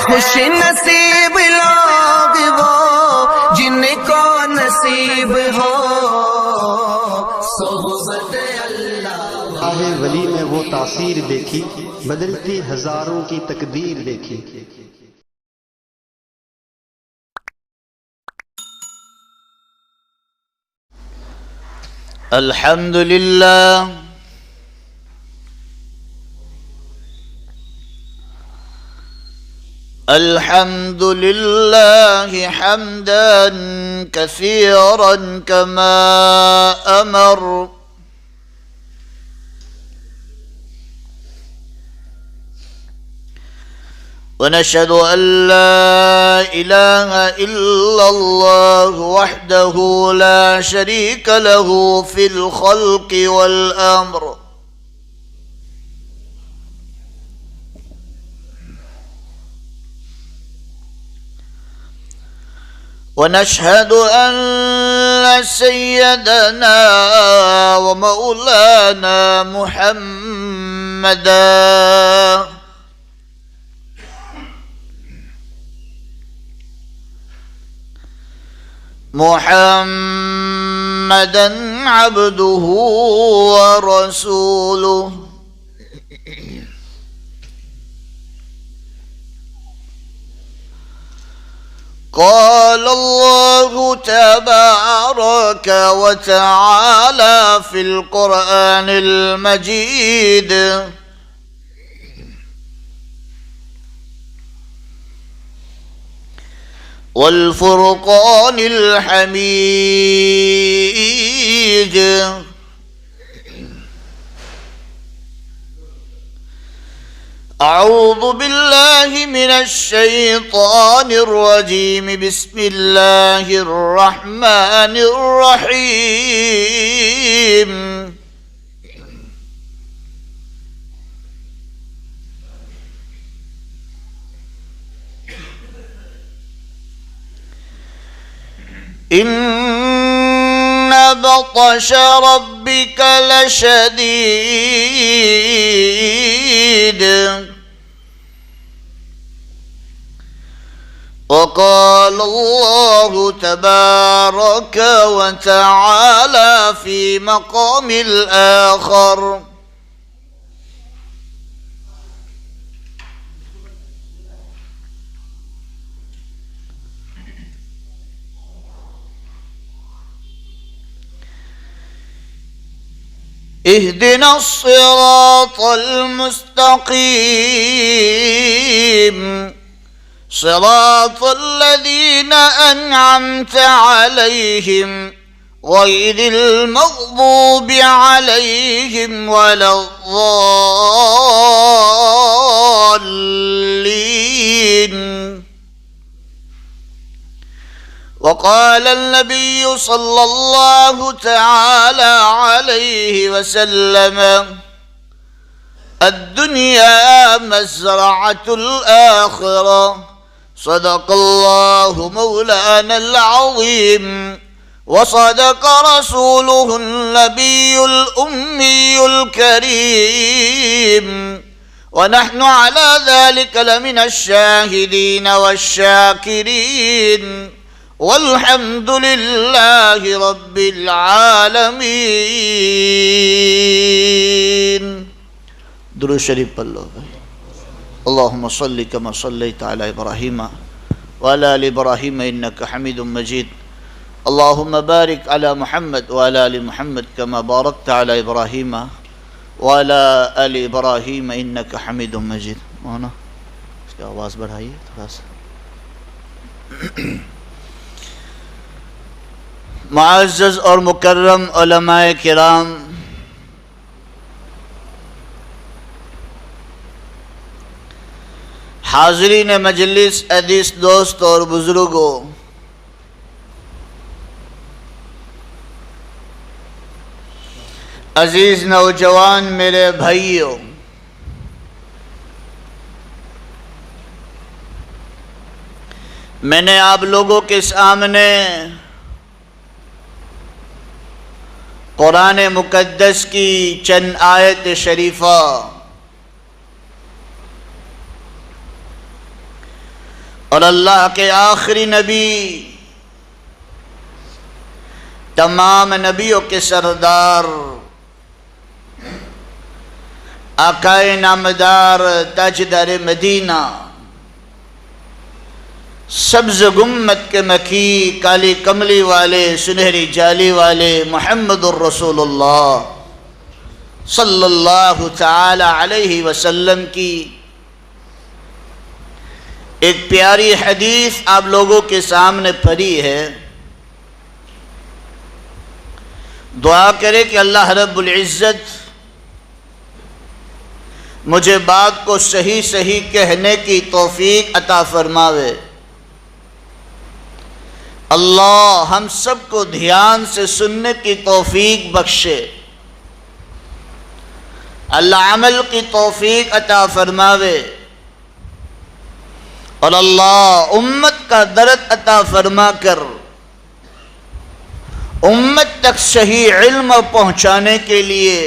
خوش نصیب لوگ وہ جن کو نصیب ہو صحبت اللہ۔ آہ ولی میں وہ تاثیر دیکھی، بدلتی ہزاروں کی تقدیر دیکھی۔ الحمد للہ الحمد للہ حمدا کثیرا کما امر، ونشهد أن لا إله إلا الله وحده لا شريك له في الخلق والأمر، ونشهد أن سيدنا ومولانا محمدا عبده ورسوله، قال الله تبارك وتعالى في القرآن المجيد: والفرقان الحميد، أعوذ بالله من الشيطان الرجيم، بسم الله الرحمن الرحيم. إن بطش ربك لشديد، وقال الله تبارك وتعالى في مقام آخر: اهدنا الصراط المستقيم، صراط الذين أنعمت عليهم غير المغضوب عليهم ولا الضالين. وقال النبي صلى الله تعالى عليه وسلم: الدنيا مزرعة الآخرة. صدق الله مولانا العظيم، وصدق رسوله النبي الأمي الكريم، ونحن على ذلك لمن الشاهدين والشاكرين، والحمد لله رب العالمين. درود شریف پڑھ لو بھائی. اللهم صل كما صليت على إبراهيم وعلى آل إبراهيم إنك حميد مجيد. اللهم بارك على محمد وعلى آل محمد كما باركت على إبراهيم وعلى آل إبراهيم إنك حميد مجيد. مولانا اس کی آواز بڑھائیے تھوڑا سا. معزز اور مکرم علماء کرام، حاضرین مجلس، عزیز دوست اور بزرگوں، عزیز نوجوان میرے بھائیوں، میں نے آپ لوگوں کے سامنے قرآن مقدس کی چند آیت شریفہ اور اللہ کے آخری نبی، تمام نبیوں کے سردار، آقائے نامدار، تاجدار مدینہ، سبز گمت کے مکی، کالی کملی والے، سنہری جالی والے محمد الرسول اللہ صلی اللہ تعالی علیہ وسلم کی ایک پیاری حدیث آپ لوگوں کے سامنے پڑھی ہے۔ دعا کرے کہ اللہ رب العزت مجھے بات کو صحیح صحیح کہنے کی توفیق عطا فرماوے۔ اللہ ہم سب کو دھیان سے سننے کی توفیق بخشے، اللہ عمل کی توفیق عطا فرماوے، اور اللہ امت کا درد عطا فرما کر امت تک صحیح علم پہنچانے کے لیے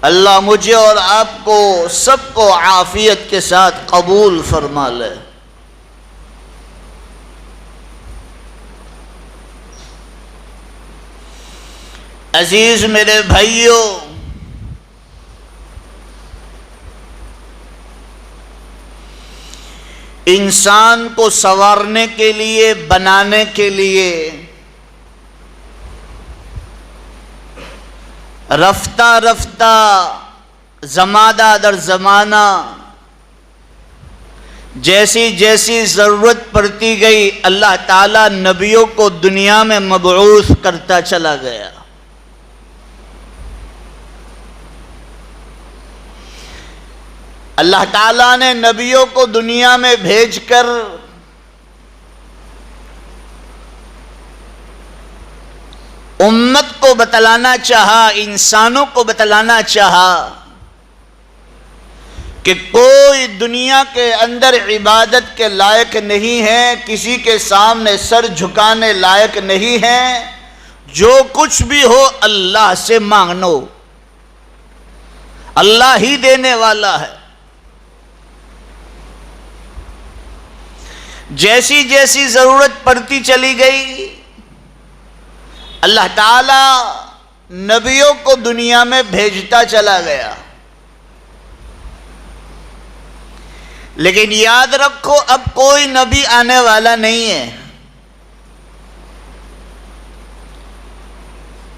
اللہ مجھے اور آپ کو سب کو عافیت کے ساتھ قبول فرما لے۔ عزیز میرے بھائیوں، انسان کو سنوارنے کے لیے، بنانے کے لیے رفتہ رفتہ، زمانہ در زمانہ جیسی جیسی ضرورت پڑتی گئی، اللہ تعالیٰ نبیوں کو دنیا میں مبعوث کرتا چلا گیا۔ اللہ تعالیٰ نے نبیوں کو دنیا میں بھیج کر امت کو بتلانا چاہا، انسانوں کو بتلانا چاہا کہ کوئی دنیا کے اندر عبادت کے لائق نہیں ہے، کسی کے سامنے سر جھکانے لائق نہیں ہے، جو کچھ بھی ہو اللہ سے مانگو، اللہ ہی دینے والا ہے۔ جیسی جیسی ضرورت پڑتی چلی گئی، اللہ تعالی نبیوں کو دنیا میں بھیجتا چلا گیا۔ لیکن یاد رکھو اب کوئی نبی آنے والا نہیں ہے۔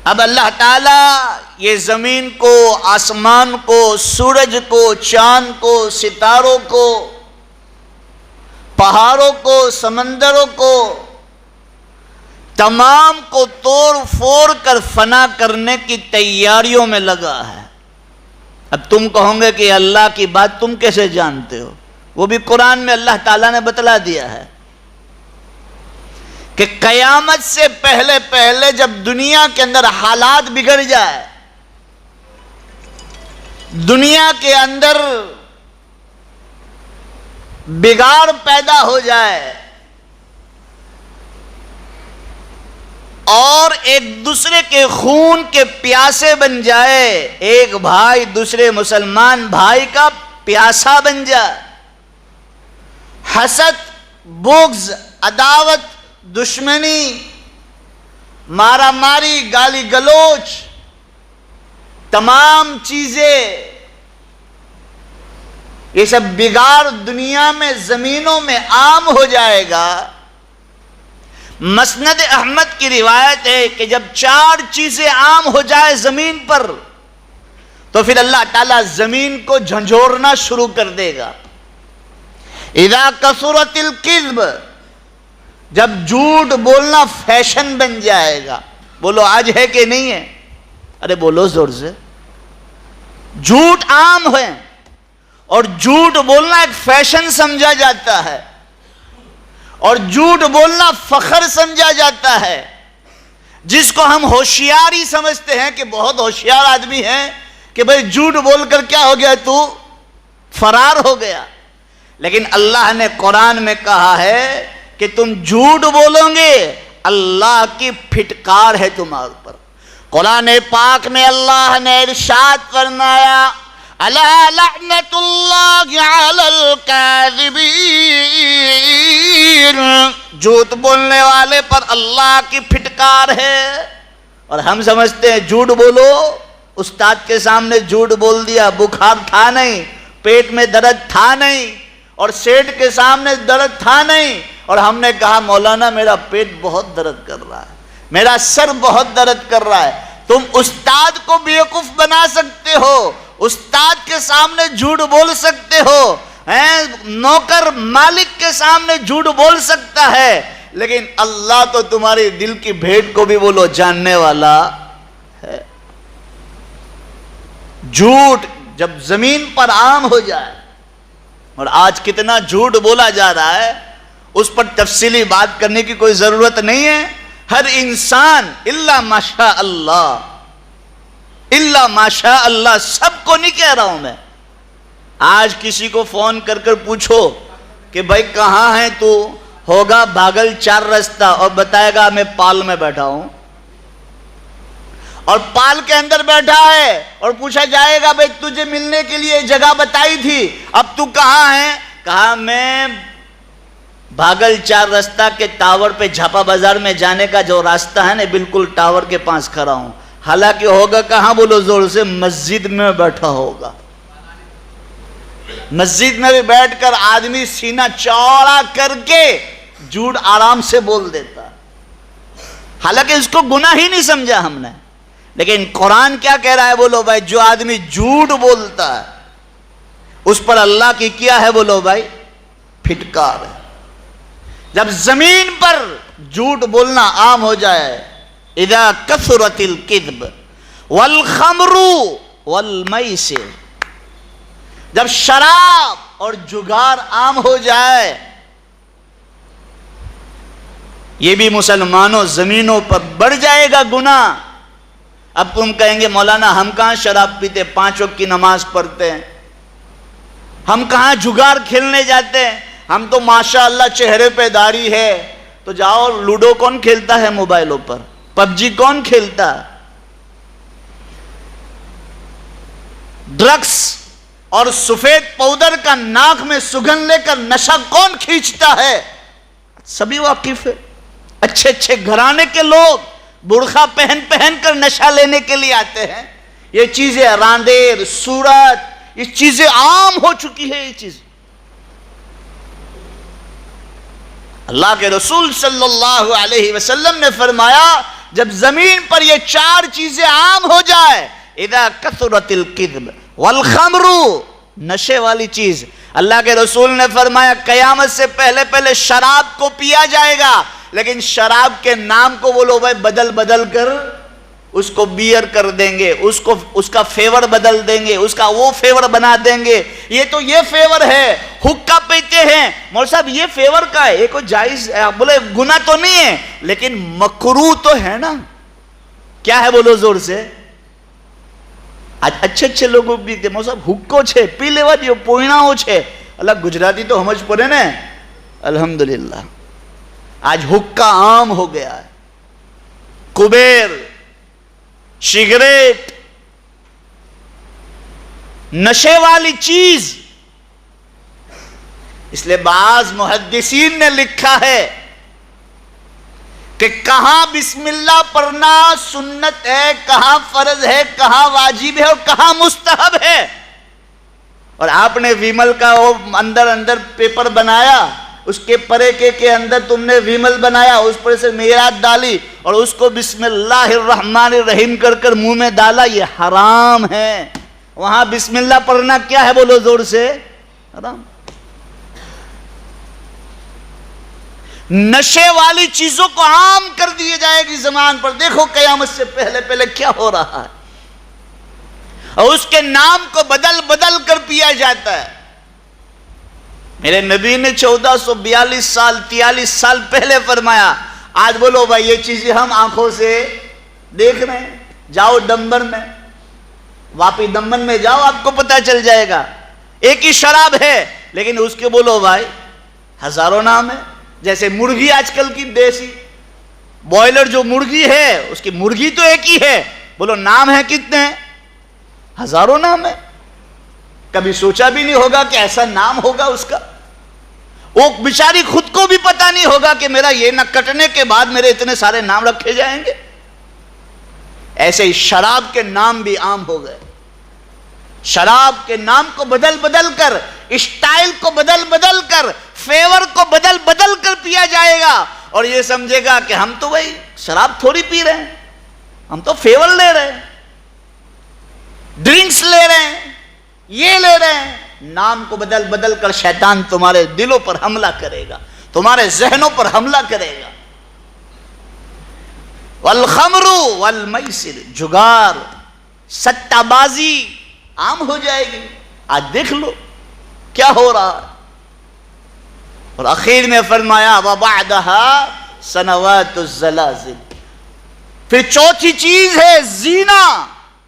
اب اللہ تعالی یہ زمین کو، آسمان کو، سورج کو، چاند کو، ستاروں کو، پہاڑوں کو، سمندروں کو، تمام کو توڑ پھوڑ کر فنا کرنے کی تیاریوں میں لگا ہے۔ اب تم کہو گے کہ اللہ کی بات تم کیسے جانتے ہو؟ وہ بھی قرآن میں اللہ تعالیٰ نے بتلا دیا ہے کہ قیامت سے پہلے پہلے جب دنیا کے اندر حالات بگڑ جائے، دنیا کے اندر بگاڑ پیدا ہو جائے اور ایک دوسرے کے خون کے پیاسے بن جائے، ایک بھائی دوسرے مسلمان بھائی کا پیاسا بن جائے، حسد، بغض، عداوت، دشمنی، مارا ماری، گالی گلوچ، تمام چیزیں، یہ سب بگاڑ دنیا میں، زمینوں میں عام ہو جائے گا۔ مسند احمد کی روایت ہے کہ جب 4 چیزیں عام ہو جائے زمین پر تو پھر اللہ تعالیٰ زمین کو جھنجھوڑنا شروع کر دے گا۔ اذا کثرت الکذب، جب جھوٹ بولنا فیشن بن جائے گا۔ بولو آج ہے کہ نہیں ہے؟ ارے بولو زور سے۔ جھوٹ عام ہے اور جھوٹ بولنا ایک فیشن سمجھا جاتا ہے، اور جھوٹ بولنا فخر سمجھا جاتا ہے، جس کو ہم ہوشیاری سمجھتے ہیں کہ بہت ہوشیار آدمی ہے کہ بھئی جھوٹ بول کر کیا ہو گیا، تو فرار ہو گیا۔ لیکن اللہ نے قرآن میں کہا ہے کہ تم جھوٹ بولو گے اللہ کی پھٹکار ہے تمہارے پر۔ قرآن پاک میں اللہ نے ارشاد فرمایا، الا لعنت اللہ علی الكاذبین، جھوٹ بولنے والے پر اللہ کی پھٹکار ہے۔ اور ہم سمجھتے ہیں جھوٹ بولو، استاد کے سامنے جھوٹ بول دیا، بخار تھا نہیں، پیٹ میں درد تھا نہیں، اور سیٹ کے سامنے درد تھا نہیں، اور ہم نے کہا مولانا میرا پیٹ بہت درد کر رہا ہے، میرا سر بہت درد کر رہا ہے۔ تم استاد کو بیوقوف بنا سکتے ہو، استاد کے سامنے جھوٹ بول سکتے ہو، نوکر مالک کے سامنے جھوٹ بول سکتا ہے، لیکن اللہ تو تمہاری دل کی بھیڑ کو بھی بولو جاننے والا ہے۔ جھوٹ جب زمین پر عام ہو جائے، اور آج کتنا جھوٹ بولا جا رہا ہے، اس پر تفصیلی بات کرنے کی کوئی ضرورت نہیں ہے۔ ہر انسان الا ماشاء اللہ، الا ماشاء اللہ، سب کو نہیں کہہ رہا ہوں میں۔ آج کسی کو فون کر کر پوچھو کہ بھائی کہاں ہے تو، ہوگا بھاگل 4 رستہ، اور بتائے گا میں پال میں بیٹھا ہوں، اور پال کے اندر بیٹھا ہے، اور پوچھا جائے گا بھائی تجھے ملنے کے لیے جگہ بتائی تھی، اب تو کہاں ہے؟ کہا میں بھاگل 4 رستہ کے ٹاور پہ جھاپا بازار میں جانے کا جو راستہ ہے نا، بالکل ٹاور کے پاس کھڑا ہوں۔ حالانکہ ہوگا کہاں بولو زور سے؟ مسجد میں بیٹھا ہوگا۔ مسجد میں بھی بیٹھ کر آدمی سینہ چوڑا کر کے جھوٹ آرام سے بول دیتا، حالانکہ اس کو گناہ ہی نہیں سمجھا ہم نے۔ لیکن قرآن کیا کہہ رہا ہے بولو بھائی؟ جو آدمی جھوٹ بولتا ہے اس پر اللہ کی کیا ہے بولو بھائی؟ پھٹکار ہے۔ جب زمین پر جھوٹ بولنا عام ہو جائے، اذا کثرت الکذب والخمر والمیسر، جب شراب اور جگار عام ہو جائے، یہ بھی مسلمانوں زمینوں پر بڑھ جائے گا گناہ۔ اب تم کہیں گے مولانا ہم کہاں شراب پیتے، 5 وقت کی نماز پڑھتے ہیں، ہم کہاں جگار کھیلنے جاتے ہیں، ہم تو ماشاءاللہ چہرے پہ داڑھی ہے۔ تو جاؤ، لوڈو کون کھیلتا ہے موبائلوں پر؟ پب جی کون کھیلتا ہے؟ ڈرگس اور سفید پاؤڈر کا ناک میں سگن لے کر نشہ کون کھینچتا ہے؟ سبھی واقف ہے۔ اچھے اچھے گھرانے کے لوگ برقع پہن پہن کر نشہ لینے کے لیے آتے ہیں۔ یہ چیزیں راندیر، صورت، یہ چیزیں عام ہو چکی ہے۔ یہ چیز اللہ کے رسول صلی اللہ علیہ وسلم نے فرمایا جب زمین پر یہ 4 چیزیں عام ہو جائے، اذا کثرت الکذب والخمر، نشے والی چیز، اللہ کے رسول نے فرمایا قیامت سے پہلے پہلے شراب کو پیا جائے گا، لیکن شراب کے نام کو وہ لوگ بدل بدل کر اس کو بیئر کر دیں گے، اس کا فیور بدل دیں گے، اس کا وہ فیور بنا دیں گے۔ یہ تو یہ فیور ہے، حقہ پیتے ہیں مول صاحب، یہ فیور کا ہے، یہ کوئی جائز بولے گناہ تو نہیں ہے لیکن مکروہ تو ہے نا۔ کیا ہے بولو زور سے؟ اچھے اچھے لوگوں پیتے مول صاحب، حقو چھے پی لیوا دیو، پوئناو چھے۔ اللہ گجراتی تو ہمج پڑے نا، الحمدللہ۔ آج حقہ عام ہو گیا ہے، کبیر، سگریٹ، نشے والی چیز۔ اس لئے بعض محدثین نے لکھا ہے کہ کہاں بسم اللہ پڑھنا سنت ہے، کہاں فرض ہے، کہاں واجب ہے اور کہاں مستحب ہے۔ اور آپ نے ویمل کا وہ اندر پیپر بنایا، اس کے پرے کے اندر تم نے ویمل بنایا، اس پر سے میرات ڈالی اور اس کو بسم اللہ الرحمن الرحیم کر کر منہ میں ڈالا، یہ حرام ہے۔ وہاں بسم اللہ پڑھنا کیا ہے بولو زور سے؟ حرام۔ نشے والی چیزوں کو عام کر دیے جائے گی زمان پر۔ دیکھو قیامت سے پہلے پہلے کیا ہو رہا ہے، اور اس کے نام کو بدل بدل کر پیا جاتا ہے۔ میرے نبی نے 1442 سال 43 سال پہلے فرمایا، آج بولو بھائی یہ چیزیں ہم آنکھوں سے دیکھ رہے ہیں۔ جاؤ ڈمبر میں، واپی دمن میں جاؤ، آپ کو پتہ چل جائے گا۔ ایک ہی شراب ہے لیکن اس کے بولو بھائی ہزاروں نام ہے۔ جیسے مرغی آج کل کی دیسی بوائلر جو مرغی ہے، اس کی مرغی تو ایک ہی ہے، بولو نام ہے کتنے؟ ہزاروں نام ہے۔ کبھی سوچا بھی نہیں ہوگا کہ ایسا نام ہوگا اس کا۔ وہ بیچاری خود کو بھی پتا نہیں ہوگا کہ میرا یہ نہ کٹنے کے بعد میرے اتنے سارے نام رکھے جائیں گے. ایسے ہی شراب کے نام بھی عام ہو گئے. شراب کے نام کو بدل بدل کر، اسٹائل کو بدل بدل کر، فیور کو بدل بدل کر پیا جائے گا، اور یہ سمجھے گا کہ ہم تو بھائی شراب تھوڑی پی رہے ہیں، ہم تو فیور لے رہے ہیں، ڈرنکس لے رہے ہیں، یہ لے رہے ہیں. نام کو بدل بدل کر شیطان تمہارے دلوں پر حملہ کرے گا، تمہارے ذہنوں پر حملہ کرے گا. والخمر والمیسر، جگار، سٹہ بازی عام ہو جائے گی. آج دیکھ لو کیا ہو رہا ہے. اور اخیر میں فرمایا وبعدها سنوات الزلازل. پھر چوتھی چیز ہے زینا.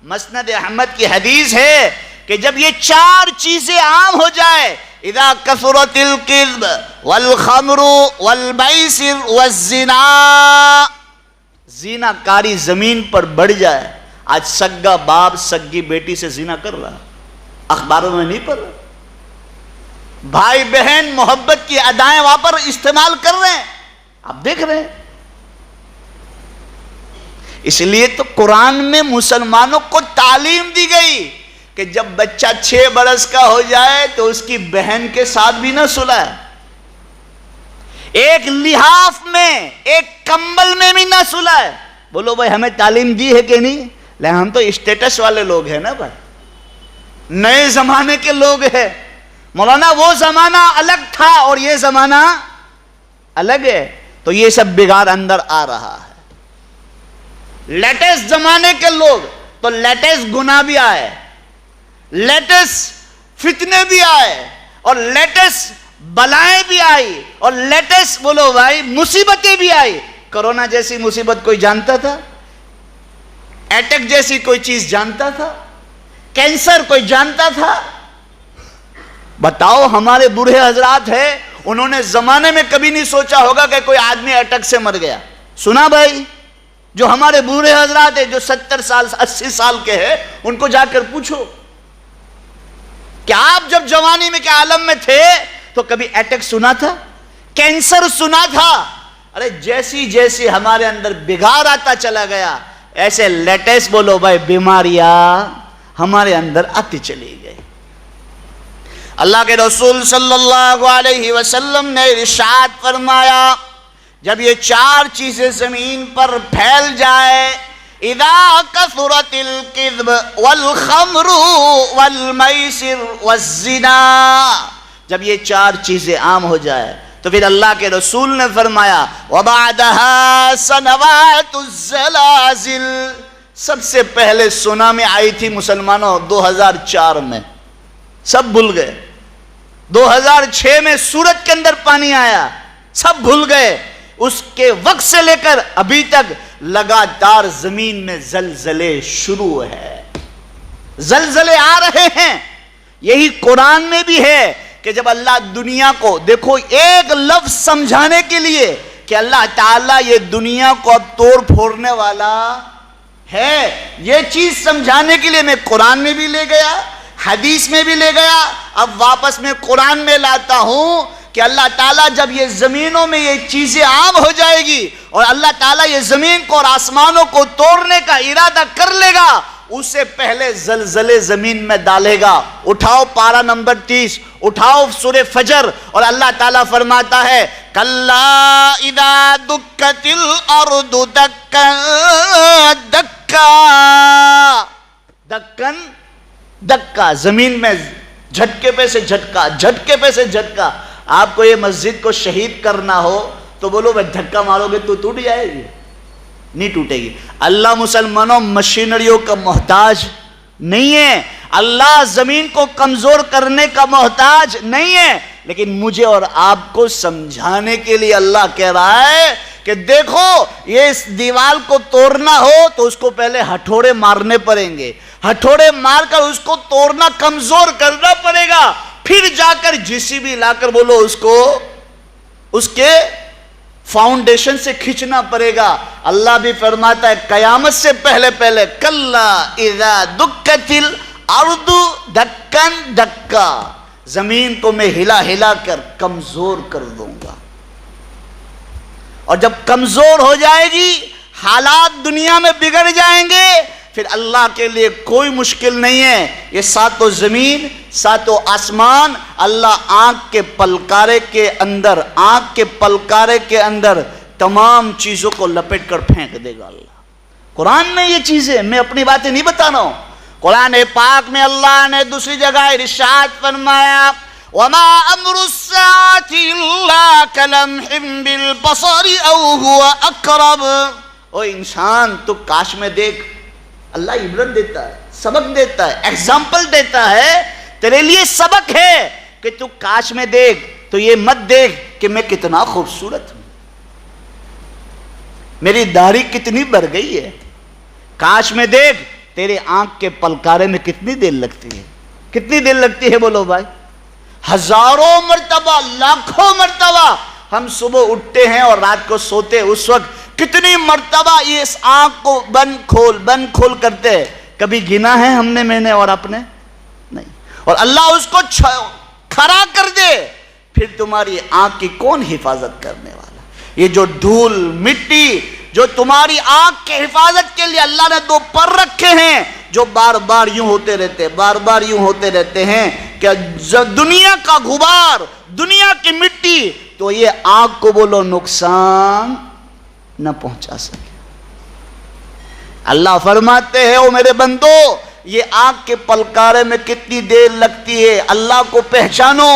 مسند احمد کی حدیث ہے کہ جب یہ چار چیزیں عام ہو جائے، اذا کثرت الکذب والخمر والمیسر والزنا، زنا کاری زمین پر بڑھ جائے. آج سگا باپ سگی بیٹی سے زنا کر رہا، اخباروں میں نہیں پڑھ رہا. بھائی بہن محبت کی ادائیں وہاں پر استعمال کر رہے ہیں، آپ دیکھ رہے ہیں. اس لیے تو قرآن میں مسلمانوں کو تعلیم دی گئی کہ جب بچہ 6 برس کا ہو جائے تو اس کی بہن کے ساتھ بھی نہ سلائے، ایک لحاف میں ایک کمبل میں بھی نہ سلائے. بولو بھائی ہمیں تعلیم دی ہے کہ نہیں؟ لیکن ہم تو اسٹیٹس والے لوگ ہیں نا بھائی، نئے زمانے کے لوگ ہیں. مولانا وہ زمانہ الگ تھا اور یہ زمانہ الگ ہے، تو یہ سب بگاڑ اندر آ رہا ہے. لیٹسٹ زمانے کے لوگ تو لیٹسٹ گناہ بھی آئے، لیٹسٹ فتنے بھی آئے، اور لیٹسٹ بلائیں بھی آئی، اور لیٹسٹ بولو بھائی مصیبتیں بھی آئی. کرونا جیسی مصیبت کوئی جانتا تھا؟ اٹیک جیسی کوئی چیز جانتا تھا؟ کینسر کوئی جانتا تھا؟ بتاؤ. ہمارے بوڑھے حضرات ہیں، انہوں نے زمانے میں کبھی نہیں سوچا ہوگا کہ کوئی آدمی اٹیک سے مر گیا. سنا بھائی؟ جو ہمارے بوڑھے حضرات ہیں جو 70 سال 80 سال کے ہیں، ان کو جا کر پوچھو کہ آپ جب جوانی میں کے عالم میں تھے تو کبھی اٹیک سنا تھا؟ کینسر سنا تھا؟ ارے جیسی جیسی ہمارے اندر بگاڑ آتا چلا گیا، ایسے لیٹسٹ بولو بھائی بیماریاں ہمارے اندر آتی چلی گئی. اللہ کے رسول صلی اللہ علیہ وسلم نے ارشاد فرمایا جب یہ 4 چیزیں زمین پر پھیل جائے، اذا کثرت الکذب والخمر والمیسر والزنا، جب یہ 4 چیزیں عام ہو جائے تو پھر اللہ کے رسول نے فرمایا وبعدها سنوات الزلازل. سب سے پہلے سونامی آئی تھی مسلمانوں 2004 میں، سب بھول گئے. 2006 میں سورت کے اندر پانی آیا، سب بھول گئے. اس کے وقت سے لے کر ابھی تک لگاتار زمین میں زلزلے شروع ہے، زلزلے آ رہے ہیں. یہی قرآن میں بھی ہے کہ جب اللہ دنیا کو، دیکھو ایک لفظ سمجھانے کے لیے کہ اللہ تعالیٰ یہ دنیا کو اب توڑ پھوڑنے والا ہے، یہ چیز سمجھانے کے لیے میں قرآن میں بھی لے گیا، حدیث میں بھی لے گیا، اب واپس میں قرآن میں لاتا ہوں کہ اللہ تعالیٰ جب یہ زمینوں میں یہ چیزیں عام ہو جائے گی اور اللہ تعالیٰ یہ زمین کو اور آسمانوں کو توڑنے کا ارادہ کر لے گا، اس سے پہلے زلزلے زمین میں ڈالے گا. اٹھاؤ پارہ نمبر 30، اٹھاؤ سورہ فجر، اور اللہ تعالیٰ فرماتا ہے کَلَّا اِذَا دُكَّتِ الْأَرْضُ دَكًّا دَكًّا. دکن دکا، زمین میں جھٹکے پہ سے جھٹکا، جھٹکے پہ سے جھٹکا. آپ کو یہ مسجد کو شہید کرنا ہو تو بولو بھائی دھکا مارو گے تو ٹوٹ جائے گی؟ نہیں ٹوٹے گی. اللہ مسلمانوں مشینریوں کا محتاج نہیں ہے، اللہ زمین کو کمزور کرنے کا محتاج نہیں ہے، لیکن مجھے اور آپ کو سمجھانے کے لیے اللہ کہہ رہا ہے کہ دیکھو یہ اس دیوار کو توڑنا ہو تو اس کو پہلے ہتھوڑے مارنے پڑیں گے، ہتھوڑے مار کر اس کو توڑنا کمزور کرنا پڑے گا، پھر جا کر جسی بھی لا کر بولو اس کو اس کے فاؤنڈیشن سے کھینچنا پڑے گا. اللہ بھی فرماتا ہے قیامت سے پہلے پہلے کلا اذا دکت الارض دکن دکا، زمین کو میں ہلا ہلا کر کمزور کر دوں گا، اور جب کمزور ہو جائے گی، حالات دنیا میں بگڑ جائیں گے، پھر اللہ کے لیے کوئی مشکل نہیں ہے، یہ ساتوں زمین ساتوں آسمان اللہ آنکھ کے پلکارے کے اندر، آنکھ کے پلکارے کے اندر تمام چیزوں کو لپٹ کر پھینک دے گا اللہ۔ قرآن میں یہ چیزیں، میں اپنی باتیں نہیں بتا رہا ہوں، قرآن پاک میں اللہ نے دوسری جگہ ارشاد فرمایا وَمَا أَمْرُ السَّاعَةِ إِلَّا كَلَمْحٍ بِالْبَصَرِ أَوْ هُوَ أَقْرَبُ۔ او انسان تو کاش میں دیکھ، اللہ عبرت دیتا ہے، سبق دیتا ہے، ایگزامپل دیتا ہے، تیرے لیے سبق ہے کہ تو کاش میں دیکھ، تو یہ مت دیکھ کہ میں کتنا خوبصورت ہوں، میری داڑھی کتنی بڑھ گئی ہے، کاش میں دیکھ تیرے آنکھ کے پلکارے میں کتنی دیر لگتی ہے، کتنی دیر لگتی ہے بولو بھائی؟ ہزاروں مرتبہ، لاکھوں مرتبہ ہم صبح اٹھتے ہیں اور رات کو سوتے، اس وقت کتنی مرتبہ اس آنکھ کو بند کھول کرتے ہیں، کبھی گنا ہے ہم نے، میں نے اور آپ نے نہیں، اور اللہ اس کو کھڑا کر دے، پھر تمہاری آنکھ کی کون حفاظت کرنے والا؟ یہ جو دھول مٹی جو تمہاری آنکھ کے حفاظت کے لیے اللہ نے دو پر رکھے ہیں، جو بار بار یوں ہوتے رہتے ہیں کہ دنیا کا غبار، دنیا کی مٹی تو یہ آنکھ کو بولو نقصان نہ پہنچا سکے۔ اللہ فرماتے ہیں او میرے بندو، یہ آنکھ کے پلکارے میں کتنی دیر لگتی ہے، اللہ کو پہچانو،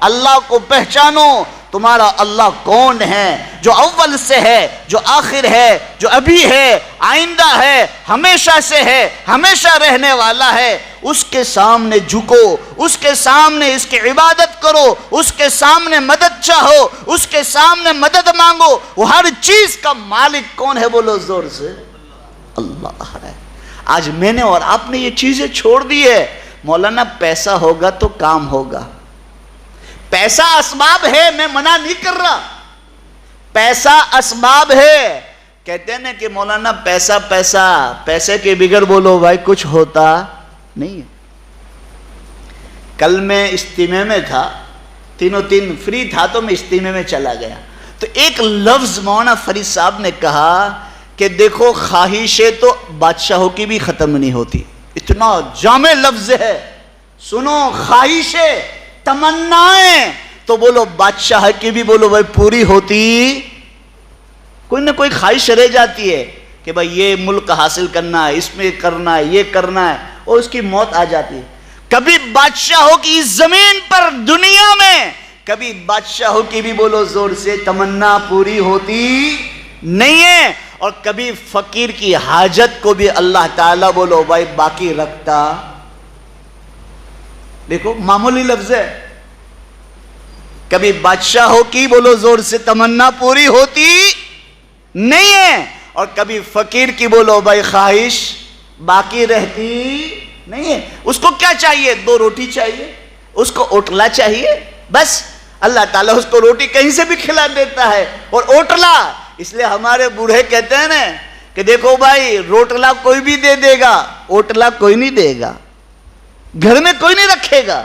اللہ کو پہچانو، تمہارا اللہ کون ہے، جو اول سے ہے، جو آخر ہے، جو ابھی ہے، آئندہ ہے، ہمیشہ سے ہے، ہمیشہ رہنے والا ہے، اس کے سامنے جھکو، اس کے سامنے اس کی عبادت کرو، اس کے سامنے مدد چاہو، اس کے سامنے مدد مانگو۔ وہ ہر چیز کا مالک کون ہے بولو زور سے؟ اللہ ہے۔ آج میں نے اور آپ نے یہ چیزیں چھوڑ دی ہے، مولانا پیسہ ہوگا تو کام ہوگا، پیسہ اسباب ہے، میں منع نہیں کر رہا، پیسہ اسباب ہے، کہتے ہیں کہ مولانا پیسے کے بغیر بولو بھائی کچھ ہوتا نہیں ہے۔ کل میں اجتماع میں تھا، تینوں دن فری تھا تو میں اجتماع میں چلا گیا، تو ایک لفظ مولانا فرید صاحب نے کہا کہ دیکھو خواہشیں تو بادشاہوں کی بھی ختم نہیں ہوتی، اتنا جامع لفظ ہے، سنو، خواہشیں، تمنائیں تو بولو بادشاہ کی بھی بولو بھائی پوری ہوتی، کوئی نہ کوئی خواہش رہ جاتی ہے کہ بھائی یہ ملک حاصل کرنا ہے، اس میں کرنا ہے، یہ کرنا ہے، اور اس کی موت آ جاتی ہے۔ کبھی بادشاہوں کی اس زمین پر دنیا میں کبھی بادشاہوں کی بھی بولو زور سے تمنا پوری ہوتی نہیں ہے، اور کبھی فقیر کی حاجت کو بھی اللہ تعالیٰ بولو بھائی باقی رکھتا۔ دیکھو معمولی لفظ ہے، کبھی بادشاہوں کی بولو زور سے تمنا پوری ہوتی نہیں ہے، اور کبھی فقیر کی بولو بھائی خواہش باقی رہتی نہیں ہے۔ اس کو کیا چاہیے؟ 2 روٹی چاہیے، اس کو اوٹلا چاہیے، بس اللہ تعالیٰ اس کو روٹی کہیں سے بھی کھلا دیتا ہے، اور اوٹلا، اس لیے ہمارے بوڑھے کہتے ہیں نا کہ دیکھو بھائی روٹلا کوئی بھی دے دے گا، اوٹلا کوئی نہیں دے گا، گھر میں کوئی نہیں رکھے گا۔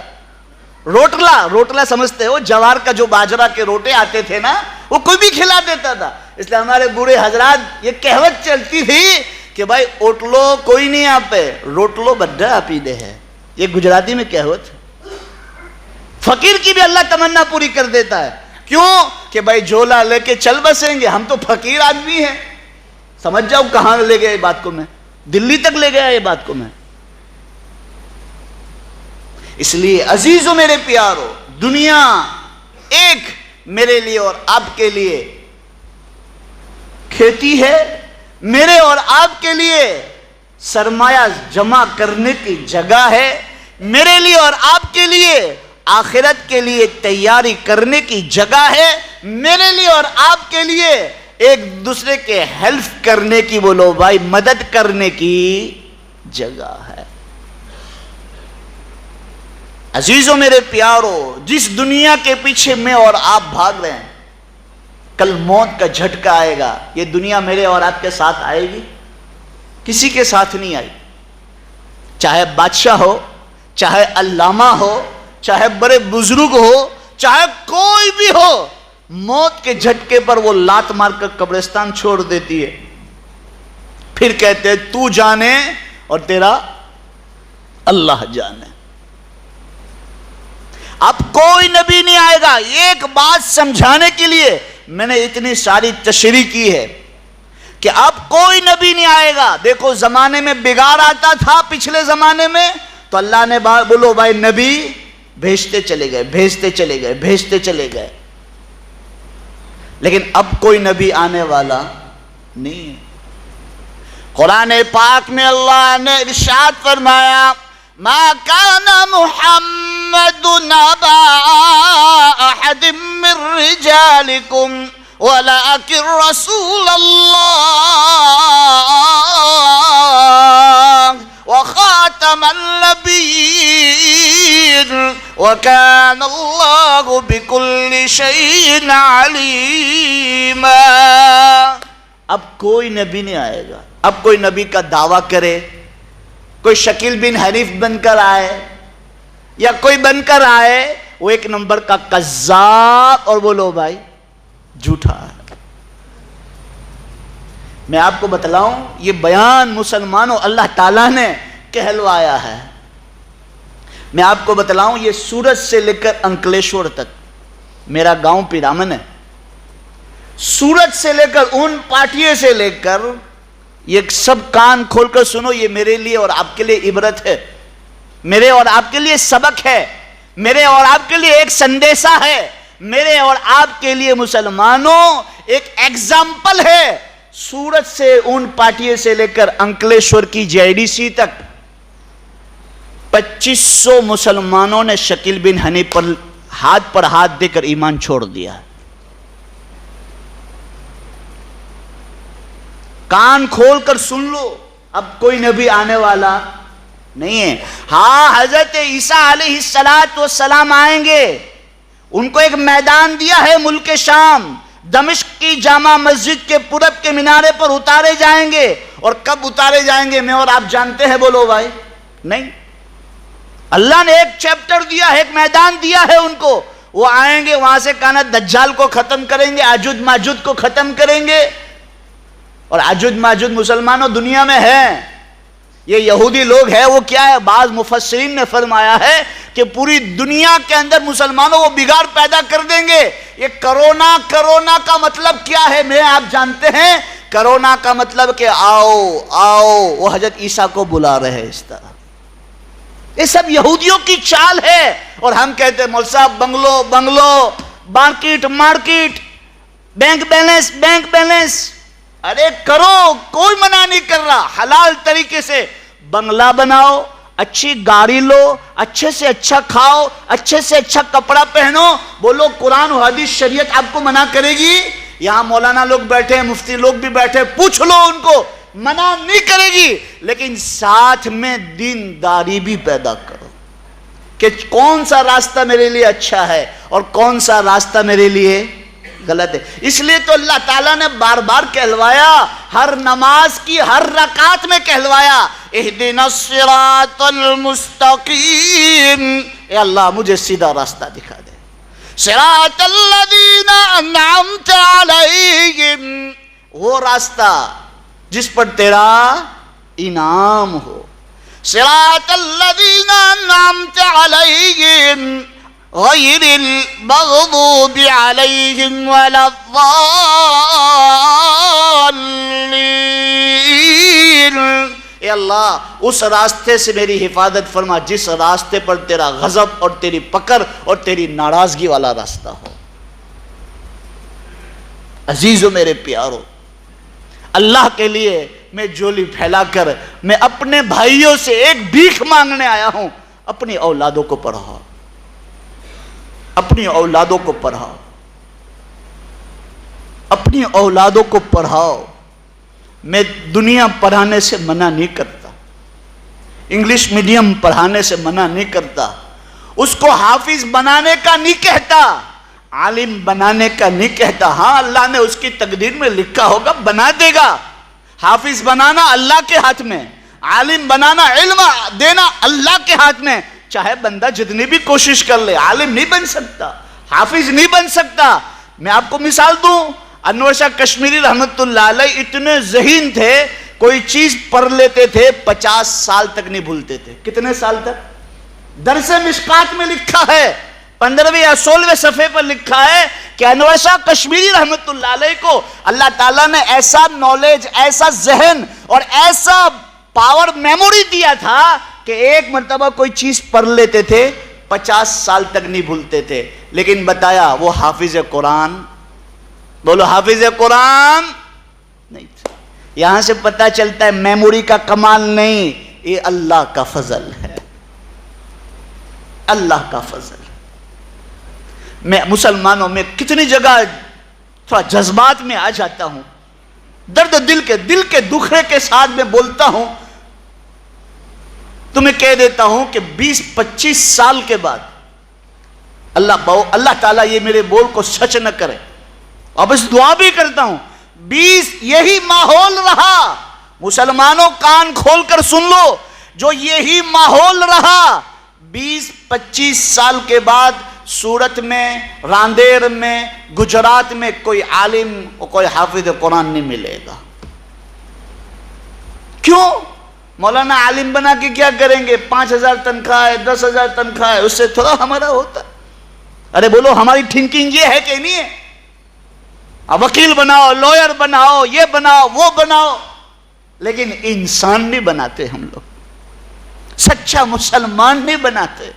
روٹلا سمجھتے ہو؟ جوار کا جو باجرہ کے روٹے آتے تھے نا، وہ کوئی بھی کھلا دیتا تھا، اس لیے ہمارے بوڑھے حضرات یہ کہوت چلتی تھی کہ بھائی اوٹلو کوئی نہیں آپے، روٹلو بڈا آپی دے ہے، یہ گجراتی میں کہوت۔ فقیر کی بھی اللہ تمنا پوری کر دیتا ہے، کیوں کہ بھائی جھولا لے کے چل بسیں گے، ہم تو فقیر آدمی ہیں۔ سمجھ جاؤ کہاں لے گیا یہ بات کو، میں دلی تک لے گیا یہ بات کو میں۔ اس لیے عزیزو میرے پیارو، دنیا ایک میرے لیے اور آپ کے لیے کھیتی ہے، میرے اور آپ کے لیے سرمایہ جمع کرنے کی جگہ ہے، میرے لیے اور آپ کے لیے آخرت کے لیے تیاری کرنے کی جگہ ہے، میرے لیے اور آپ کے لیے ایک دوسرے کے ہیلپ کرنے کی بولو بھائی مدد کرنے کی جگہ ہے۔ عزیزو میرے پیارو، جس دنیا کے پیچھے میں اور آپ بھاگ رہے ہیں، کل موت کا جھٹکا آئے گا، یہ دنیا میرے اور آپ کے ساتھ آئے گی؟ کسی کے ساتھ نہیں آئی، چاہے بادشاہ ہو، چاہے علامہ ہو، چاہے بڑے بزرگ ہو, چاہے کوئی بھی ہو, موت کے جھٹکے پر وہ لات مار کر قبرستان چھوڑ دیتی ہے. پھر کہتے ہیں تو جانے اور تیرا اللہ جانے. اب کوئی نبی نہیں آئے گا. ایک بات سمجھانے کے لیے میں نے اتنی ساری تشریح کی ہے کہ اب کوئی نبی نہیں آئے گا. دیکھو زمانے میں بگاڑ آتا تھا پچھلے زمانے میں, تو اللہ نے بولو بھائی نبی بھیجتے چلے گئے, بھیجتے چلے گئے, بھیجتے چلے گئے. لیکن اب کوئی نبی آنے والا نہیں ہے. قرآن پاک میں اللہ نے ارشاد فرمایا ما كان محمد نبا احد من رجالكم ولكن رسول الله وخاتم النبيين وكان الله بكل شيء عليما. اب کوئی نبی نہیں آئے گا. اب کوئی نبی کا دعویٰ کرے, کوئی شکیل بن حریف بن کر آئے یا کوئی بن کر آئے, وہ ایک نمبر کا کذاب اور بولو بھائی جھوٹا ہے. میں آپ کو بتلاؤں یہ بیان مسلمانوں اللہ تعالیٰ نے کہلوایا ہے. میں آپ کو بتلاؤں یہ سورت سے لے کر انکلیشور تک, میرا گاؤں پیرامن ہے, سورت سے لے کر اون پاٹیے سے لے کر, یہ سب کان کھول کر سنو, یہ میرے لیے اور آپ کے لیے عبرت ہے, میرے اور آپ کے لیے سبق ہے, میرے اور آپ کے لیے ایک سندیسہ ہے, میرے اور آپ کے لیے مسلمانوں ایک ایگزامپل ہے. سورت سے اون پاٹیے سے لے کر انکلیشور کی JDC تک 2500 مسلمانوں نے شکیل بن حنیف پر ہاتھ دے کر ایمان چھوڑ دیا. کان کھول کر سن لو, اب کوئی نبی آنے والا نہیں ہے. ہاں حضرت عیسیٰ علیہ السلام آئیں گے, ان کو ایک میدان دیا ہے ملک شام, دمشق کی جامع مسجد کے پورب کے مینارے پر اتارے جائیں گے. اور کب اتارے جائیں گے میں اور آپ جانتے ہیں بولو بھائی نہیں. اللہ نے ایک چیپٹر دیا ہے, ایک میدان دیا ہے ان کو. وہ آئیں گے, وہاں سے کانا دجال کو ختم کریں گے, اجوج ماجوج کو ختم کریں گے. اور اجوج ماجوج مسلمانوں دنیا میں ہیں, یہ یہودی لوگ ہیں. وہ کیا ہے, بعض مفسرین نے فرمایا ہے کہ پوری دنیا کے اندر مسلمانوں وہ بگاڑ پیدا کر دیں گے. یہ کرونا کا مطلب کیا ہے میں آپ جانتے ہیں؟ کرونا کا مطلب کہ آؤ وہ حضرت عیسیٰ کو بلا رہے ہیں اس طرح. یہ سب یہودیوں کی چال ہے. اور ہم کہتے ہیں مول صاحب بنگلو مارکیٹ بینک بیلنس. ارے کرو, کوئی منع نہیں کر رہا. حلال طریقے سے بنگلہ بناؤ, اچھی گاڑی لو, اچھے سے اچھا کھاؤ, اچھے سے اچھا کپڑا پہنو. بولو قرآن و حدیث شریعت آپ کو منع کرے گی؟ یہاں مولانا لوگ بیٹھے ہیں, مفتی لوگ بھی بیٹھے, پوچھ لو ان کو, منع نہیں کرے گی. لیکن ساتھ میں دینداری بھی پیدا کرو کہ کون سا راستہ میرے لیے اچھا ہے اور کون سا راستہ میرے لیے غلط ہے. اس لیے تو اللہ تعالیٰ نے بار بار کہلوایا, ہر نماز کی ہر رکعت میں کہلوایا اہدنا الصراط المستقیم. اے اللہ مجھے سیدھا راستہ دکھا دے. صراط الذین انعمت علیہم, وہ راستہ جس پر تیرا انعام ہو. صراط الذین انعمت علیہم غیر المغضوب علیہم ولا الضالین. اے اللہ اس راستے سے میری حفاظت فرما جس راستے پر تیرا غضب اور تیری پکڑ اور تیری ناراضگی والا راستہ ہو. عزیزو میرے پیارو, اللہ کے لیے میں جولی پھیلا کر میں اپنے بھائیوں سے ایک بھیک مانگنے آیا ہوں. اپنی اولادوں کو پڑھاؤ, اپنی اولادوں کو پڑھاؤ, اپنی اولادوں کو پڑھاؤ. میں دنیا پڑھانے سے منع نہیں کرتا, انگلش میڈیم پڑھانے سے منع نہیں کرتا, اس کو حافظ بنانے کا نہیں کہتا, عالم بنانے کا نہیں کہتا. ہاں اللہ نے اس کی تقدیر میں لکھا ہوگا, بنا دے گا. حافظ بنانا اللہ کے ہاتھ میں, عالم بنانا, علم دینا اللہ کے ہاتھ میں. چاہے بندہ جتنی بھی کوشش کر لے عالم نہیں بن سکتا، حافظ نہیں بن سکتا۔ میں آپ کو مثال دوں، انور شاہ کشمیری رحمت اللہ علیہ اتنے ذہین تھے، کوئی چیز پڑھ لیتے تھے 50 سال تک نہیں بھولتے تھے۔ کتنے سال تک؟ درس مشکات میں لکھا ہے، 15ویں یا 16ویں صفحے پر لکھا ہے کہ انور شاہ کشمیری رحمت اللہ علیہ کو اللہ تعالیٰ نے ایسا نالج، ایسا ذہن اور ایسا پاور میموری دیا تھا کہ ایک مرتبہ کوئی چیز پڑھ لیتے تھے 50 سال تک نہیں بھولتے تھے۔ لیکن بتایا وہ حافظ قرآن، بولو حافظ قرآن نہیں تھے۔ یہاں سے پتہ چلتا ہے میموری کا کمال نہیں، یہ اللہ کا فضل ہے، اللہ کا فضل۔ میں مسلمانوں میں کتنی جگہ تھوڑا جذبات میں آ جاتا ہوں، درد دل کے دکھڑے کے ساتھ میں بولتا ہوں، تمہیں کہہ دیتا ہوں کہ 20-25 سال کے بعد اللہ تعالیٰ یہ میرے بول کو سچ نہ کرے، اب اس دعا بھی کرتا ہوں، یہی ماحول رہا، مسلمانوں کان کھول کر سن لو، جو یہی ماحول رہا 20-25 سال کے بعد سورت میں، راندیر میں، گجرات میں کوئی عالم اور کوئی حافظ قرآن نہیں ملے گا۔ کیوں؟ مولانا عالم بنا کے کیا کریں گے؟ 5,000 تنخواہ ہے، 10,000 تنخواہ ہے، اس سے تھوڑا ہمارا ہوتا۔ ارے بولو ہماری تھنکنگ یہ ہے کہ نہیں ہے؟ وکیل بناؤ، لوئر بناؤ، یہ بناؤ، وہ بناؤ، لیکن انسان نہیں بناتے ہم لوگ، سچا مسلمان نہیں بناتے۔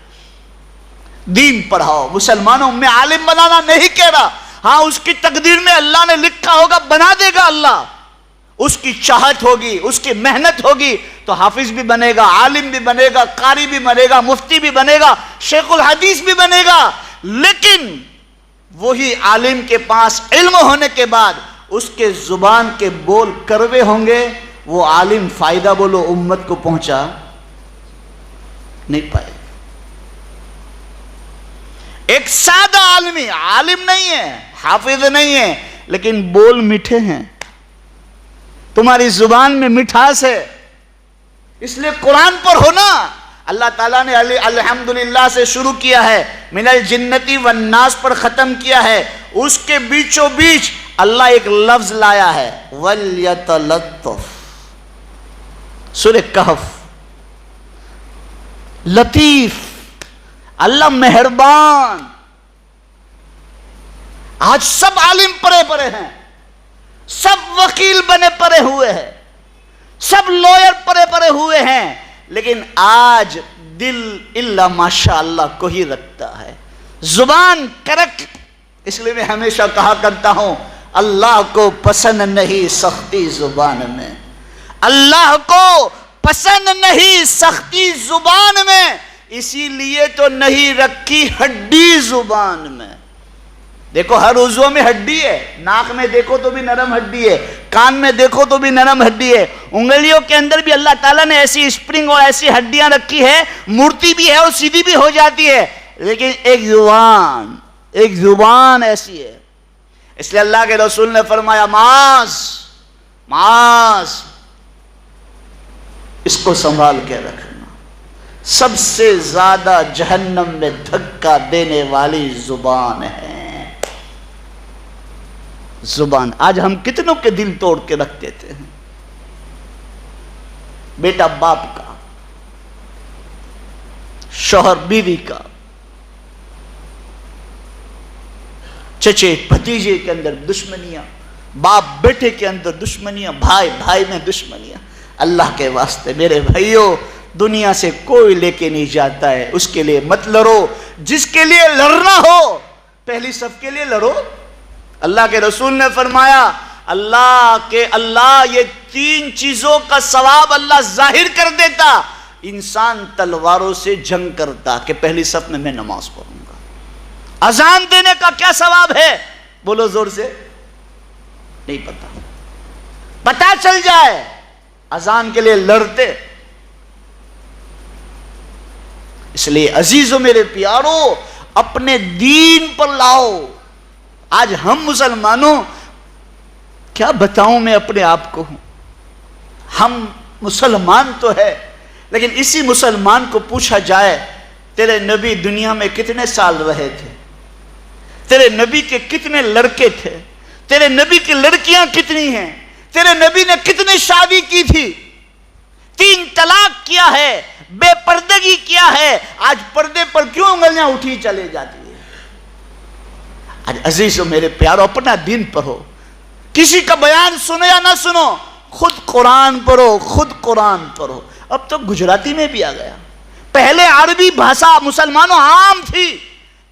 دین پڑھاؤ، مسلمانوں میں عالم بنانا نہیں کہہ رہا، ہاں اس کی تقدیر میں اللہ نے لکھا ہوگا، بنا دے گا اللہ، اس کی چاہت ہوگی، اس کی محنت ہوگی تو حافظ بھی بنے گا، عالم بھی بنے گا، قاری بھی بنے گا، مفتی بھی بنے گا، شیخ الحدیث بھی بنے گا۔ لیکن وہی عالم کے پاس علم ہونے کے بعد اس کے زبان کے بول کروے ہوں گے، وہ عالم فائدہ بولو امت کو پہنچا نہیں پائے۔ ایک سادہ عالمی، عالم نہیں ہے، حافظ نہیں ہے، لیکن بول میٹھے ہیں، تمہاری زبان میں مٹھاس ہے، اس لیے قرآن پر ہونا۔ اللہ تعالیٰ نے الحمدللہ سے شروع کیا ہے، من الجنتی والناس پر ختم کیا ہے، اس کے بیچوں بیچ اللہ ایک لفظ لایا ہے، وَلْيَتَلَطَّفْ، سورہ کہف، لطیف، اللہ مہربان۔ آج سب عالم پڑے پڑے ہیں، سب وکیل بنے پڑے ہوئے ہیں، سب لوئر پڑے پڑے ہوئے ہیں، لیکن آج دل الا ماشاءاللہ کو ہی رکھتا ہے، زبان کرک۔ اس لیے میں ہمیشہ کہا کرتا ہوں، اللہ کو پسند نہیں سختی زبان میں، اللہ کو پسند نہیں سختی زبان میں، اسی لیے تو نہیں رکھی ہڈی زبان میں۔ دیکھو ہر عضو میں ہڈی ہے، ناک میں دیکھو تو بھی نرم ہڈی ہے، کان میں دیکھو تو بھی نرم ہڈی ہے، انگلیوں کے اندر بھی اللہ تعالیٰ نے ایسی اسپرنگ اور ایسی ہڈیاں رکھی ہے، مڑتی بھی ہے اور سیدھی بھی ہو جاتی ہے، لیکن ایک زبان ایسی ہے۔ اس لیے اللہ کے رسول نے فرمایا معاذ اس کو سنبھال کے رکھنا، سب سے زیادہ جہنم میں دھکا دینے والی زبان ہے۔ زبان آج ہم کتنوں کے دل توڑ کے رکھ دیتے ہیں، بیٹا باپ کا، شوہر بیوی کا، چچے بھتیجے کے اندر دشمنیاں، باپ بیٹے کے اندر دشمنیاں، بھائی بھائی میں دشمنیاں۔ اللہ کے واسطے میرے بھائیوں، دنیا سے کوئی لے کے نہیں جاتا ہے، اس کے لیے مت لڑو، جس کے لیے لڑنا ہو پہلی صف کے لیے لڑو۔ اللہ کے رسول نے فرمایا، اللہ یہ 3 چیزوں کا ثواب اللہ ظاہر کر دیتا، انسان تلواروں سے جنگ کرتا کہ پہلی صف میں نماز پڑھوں گا۔ اذان دینے کا کیا ثواب ہے؟ بولو زور سے، نہیں پتا چل جائے، اذان کے لیے لڑتے۔ اس لیے عزیزو میرے پیارو، اپنے دین پر لاؤ۔ آج ہم مسلمانوں، کیا بتاؤں میں اپنے آپ کو، ہم مسلمان تو ہے، لیکن اسی مسلمان کو پوچھا جائے تیرے نبی دنیا میں کتنے سال رہے تھے، تیرے نبی کے کتنے لڑکے تھے، تیرے نبی کی لڑکیاں کتنی ہیں، تیرے نبی نے کتنی شادی کی تھی، 3 طلاق کیا ہے، بے پردگی کیا ہے، آج پردے پر کیوں انگلیاں اٹھی چلے جاتی ہیں؟ آج عزیزو میرے پیارو، اپنا دین پڑھو، کسی کا بیان سنو یا نہ سنو، خود قرآن پڑھو، خود قرآن پڑھو۔ اب تو گجراتی میں بھی آ گیا، پہلے عربی بھاشا مسلمانوں عام تھی،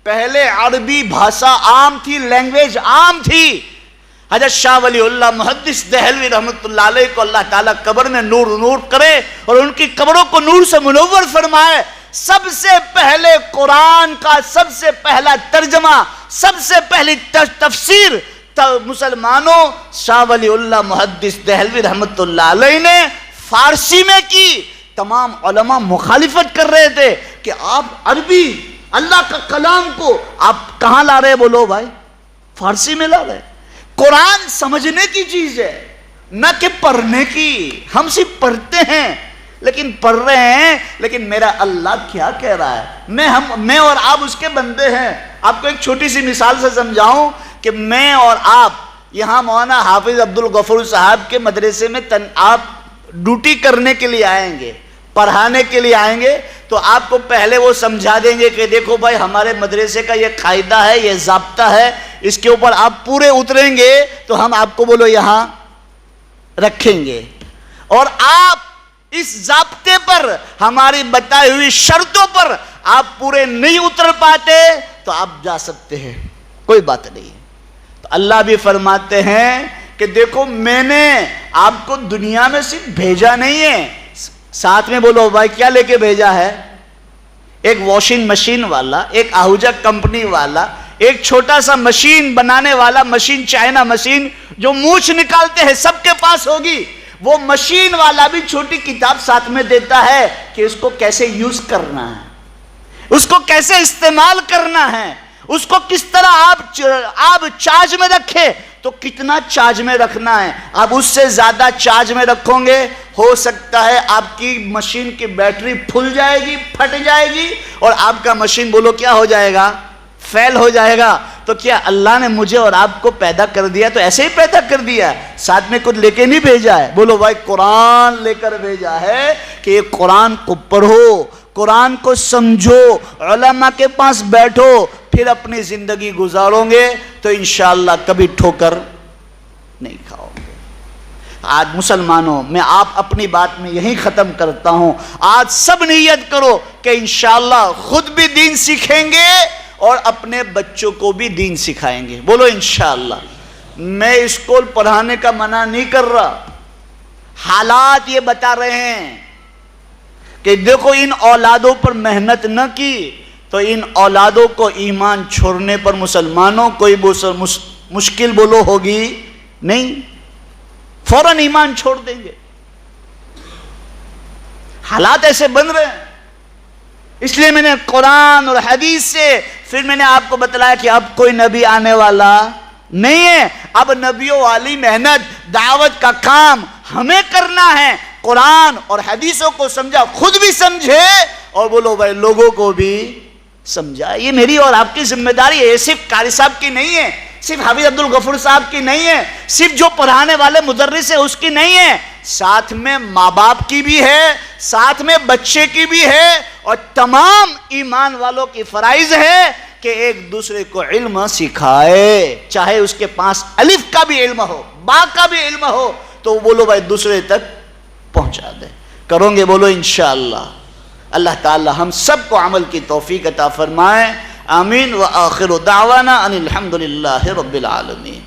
پہلے عربی بھاشا عام تھی، لینگویج عام تھی۔ حضرت شاہ ولی اللہ محدث دہلوی رحمت اللہ علیہ کو اللہ تعالیٰ قبر میں نور نور کرے اور ان کی قبروں کو نور سے منور فرمائے، سب سے پہلے قرآن کا سب سے پہلا ترجمہ، سب سے پہلی تفسیر مسلمانوں شاہ ولی اللہ محدث دہلوی رحمت اللہ علیہ نے فارسی میں کی۔ تمام علماء مخالفت کر رہے تھے کہ آپ عربی اللہ کا کلام کو آپ کہاں لا رہے، بولو بھائی، فارسی میں لا رہے۔ قرآن سمجھنے کی چیز ہے، نہ کہ پڑھنے کی۔ ہم صرف پڑھتے ہیں لیکن پڑھ رہے ہیں، لیکن میرا اللہ کیا کہہ رہا ہے؟ میں اور آپ اس کے بندے ہیں۔ آپ کو ایک چھوٹی سی مثال سے سمجھاؤں کہ میں اور آپ یہاں مولانا حافظ عبدالغفور صاحب کے مدرسے میں آپ ڈیوٹی کرنے کے لیے آئیں گے، پڑھانے کے لیے آئیں گے، تو آپ کو پہلے وہ سمجھا دیں گے کہ دیکھو بھائی ہمارے مدرسے کا یہ قاعدہ ہے، یہ ضابطہ ہے، اس کے اوپر آپ پورے اتریں گے تو ہم آپ کو بولو یہاں رکھیں گے، اور آپ اس ضابطے پر، ہماری بتائی ہوئی شرطوں پر آپ پورے نہیں اتر پاتے تو آپ جا سکتے ہیں، کوئی بات نہیں۔ تو اللہ بھی فرماتے ہیں کہ دیکھو میں نے آپ کو دنیا میں صرف بھیجا نہیں ہے، ساتھ میں بولو بھائی کیا لے کے بھیجا ہے؟ ایک واشنگ مشین والا، ایک آہوجہ کمپنی والا، ایک چھوٹا سا مشین بنانے والا، مشین چائنا مشین جو مونچھ نکالتے ہیں سب کے پاس ہوگی، وہ مشین والا بھی چھوٹی کتاب ساتھ میں دیتا ہے کہ اس کو کیسے یوز کرنا ہے، اس کو کیسے استعمال کرنا ہے، اس کو کس طرح آپ چارج میں رکھے تو کتنا چارج میں رکھنا ہے۔ آپ اس سے زیادہ چارج میں رکھو گے، ہو سکتا ہے آپ کی مشین کی بیٹری پھل جائے گی، پھٹ جائے گی، اور آپ کا مشین بولو کیا ہو جائے گا؟ فیل ہو جائے گا۔ تو کیا اللہ نے مجھے اور آپ کو پیدا کر دیا تو ایسے ہی پیدا کر دیا ہے؟ ساتھ میں کچھ لے کے نہیں بھیجا ہے، بولو بھائی قرآن لے کر بھیجا ہے کہ یہ قرآن کو پڑھو، قرآن کو سمجھو، علماء کے پاس بیٹھو، پھر اپنی زندگی گزارو گے تو انشاءاللہ کبھی ٹھوکر نہیں کھاؤ گے۔ آج مسلمانوں میں آپ اپنی بات میں یہی ختم کرتا ہوں، آج سب نیت کرو کہ انشاءاللہ خود بھی دین سیکھیں گے اور اپنے بچوں کو بھی دین سکھائیں گے، بولو انشاءاللہ۔ میں اسکول پڑھانے کا منع نہیں کر رہا، حالات یہ بتا رہے ہیں کہ دیکھو ان اولادوں پر محنت نہ کی تو ان اولادوں کو ایمان چھوڑنے پر مسلمانوں کوئی مشکل بولو ہوگی نہیں، فوراً ایمان چھوڑ دیں گے۔ حالات ایسے بن رہے ہیں، اس لیے میں نے قرآن اور حدیث سے پھر میں نے آپ کو بتلایا کہ اب کوئی نبی آنے والا نہیں ہے، اب نبیوں والی محنت دعوت کا کام ہمیں کرنا ہے۔ قرآن اور حدیثوں کو سمجھا، خود بھی سمجھے اور بولو بھائی لوگوں کو بھی سمجھا۔ یہ میری اور آپ کی ذمہ داری ہے، صرف قاری صاحب کی نہیں ہے، صرف حافظ عبدالغفور صاحب کی نہیں ہے، صرف جو پڑھانے والے مدرس ہے اس کی نہیں ہے، ساتھ میں ماں باپ کی بھی ہے، ساتھ میں بچے کی بھی ہے، اور تمام ایمان والوں کی فرائض ہے کہ ایک دوسرے کو علم سکھائے، چاہے اس کے پاس الف کا بھی علم ہو، با کا بھی علم ہو، تو بولو بھائی دوسرے تک پہنچا دے۔ کرو گے بولو انشاءاللہ۔ اللہ تعالی ہم سب کو عمل کی توفیق عطا فرمائے، آمین۔ وآخر دعوانا ان الحمدللہ رب العالمین۔